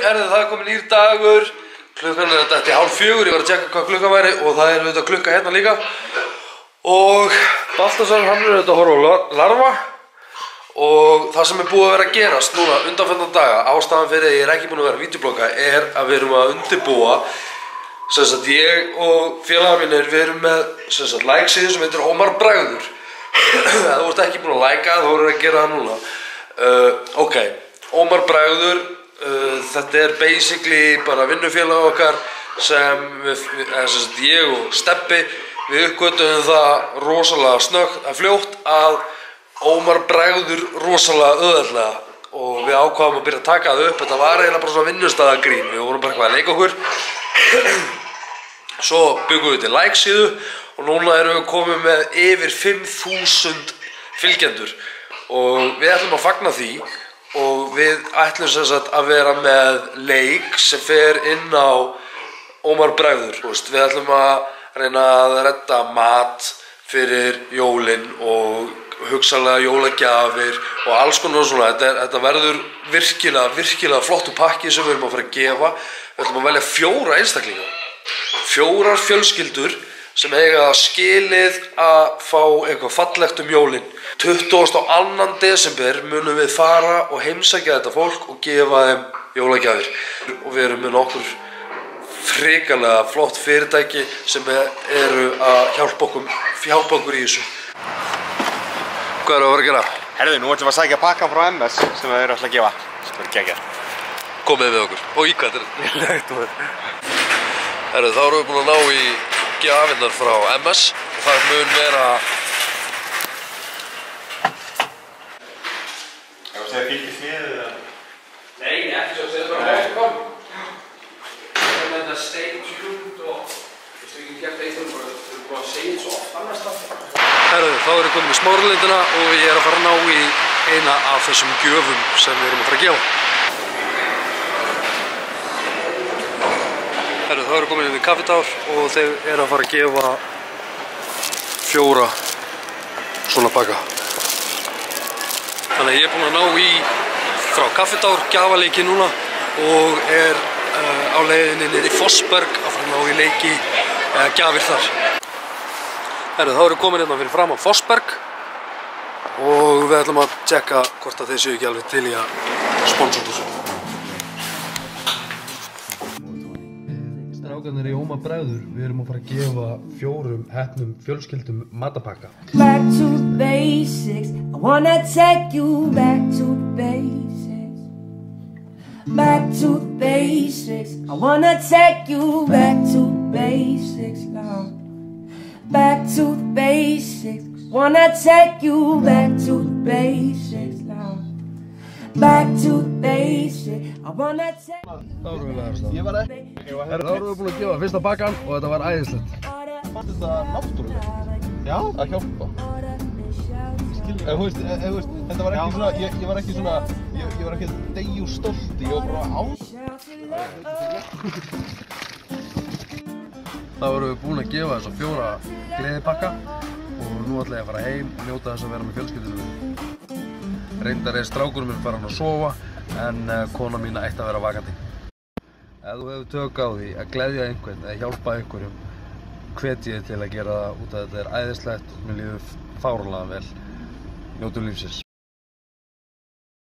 það er komin nýr dagur. Klukkan þetta eftir 3:30, ég var að tjekka hvað klukkan væri og það auðvitað klukka hérna líka. Og Baltasar, hann auðvitað að horfa á larva. Og það sem búið að vera að gerast núna undanfarna daga, ástæðan fyrir að ég ekki búin að vera að vídeoblogga, að við erum að undirbúa ég og félagar mínir, við erum með like-síðu sem heitir Ómar Bragður. Ef þú ert ekki búin að like-a, þá erum við að gera það núna. Ok, Ómar Bragður, þetta basically bara vinnufélag okkar sem ég og Stebbi, við uppgötvum það rosalega fljótt að Ómar Bragður rosalega auðveldlega og við ákváðum að byrja að taka það upp. Þetta var eiginlega bara svona vinnustaðagrín, við vorum bara eitthvað að leika okkur. Svo byggum við til like-síðu og núna erum við komið með yfir 5.000 fylgjendur og við ætlum að fagna því og við ætlum að vera með leik sem fer inn á Ómar Bragður. Við ætlum að reyna að redda mat fyrir jólin og hugsanlega jólagjafir og alls konar svona. Þetta verður virkilega flottur pakki sem við erum að fara að gefa. Við ætlum að velja 4 einstaklinga, 4 fjölskyldur sem eiga skilið að fá eitthvað fallegt jólin. 22. desember munum við fara og heimsækja þetta fólk og gefa þeim jólagjafir. Og við erum með nokkur hrikalega flott fyrirtæki sem eru að hjálpa okkur í þessu. Hvað erum við að fara að gera? Herðu, nú ætlum við að sækja pakkan frá MS sem við erum alltaf að gefa. Það er geggjað. Komið við okkur. Og í hvað þetta er? Herðu, þá erum við búin að ná í gjafirnar frá MS og það mun vera... Það var að segja fylgist með eða? Nei, ekki svo að segja bara welcome. Það er með þetta stay tuned og við getum gert eitthvað bara, við erum búin að segja þetta svo oft annars það. Herðu, þá erum við komin í Smáralindina og ég er að fara að ná í eina af þessum gjöfum sem við erum að fara að gefa. Herðu, þá erum við komin inn í Kaffitár og þeir eru að fara að gefa 4 svona pakka. Þannig að ég er búin að ná í frá Kaffitár gjafaleiki núna og er á leiðinni niður í Fossberg að fara að ná í leiki gjafir þar. Herru, þá erum við komin hérna fyrir fram á Fossberg og við ætlum að tjekka hvort að þeir séu ekki alveg til í að sponsora þessu. Strákarnir í Ómar Bragður, við erum að fara að gefa 4 heppnum fjölskyldum matapakka. Back to basics, I wanna take you back to basics. Back to basics, I wanna take you back to basics, Lord. Back to the basics, wanna take you back to the basics, Lord. Back to the basics, I wanna take... Þá erum við að stað. Ég var ekki. Þá erum við búin að gefa fyrsta pakkan og þetta var æðislegt. Fannst þetta náttúrulega? Já, að hjálpa. Þetta var ekki svona, ég var ekki svona, ég var ekki að deyja úr stolti, ég var bara á. Þá erum við búin að gefa þessa 4 gleðipakka og nú ætla ég að fara heim og njóta þess að vera með fjölskyldunum. Reyndar er strákurinn minn farin að sofa en kona mín ætti að vera vakandi. Ef þú hefur tök á því að gleðja einhvern eða hjálpa einhverjum, hvet ég til að gera það út af þetta er æðislegt og mér líður fáránlega vel. Njótum lífsins.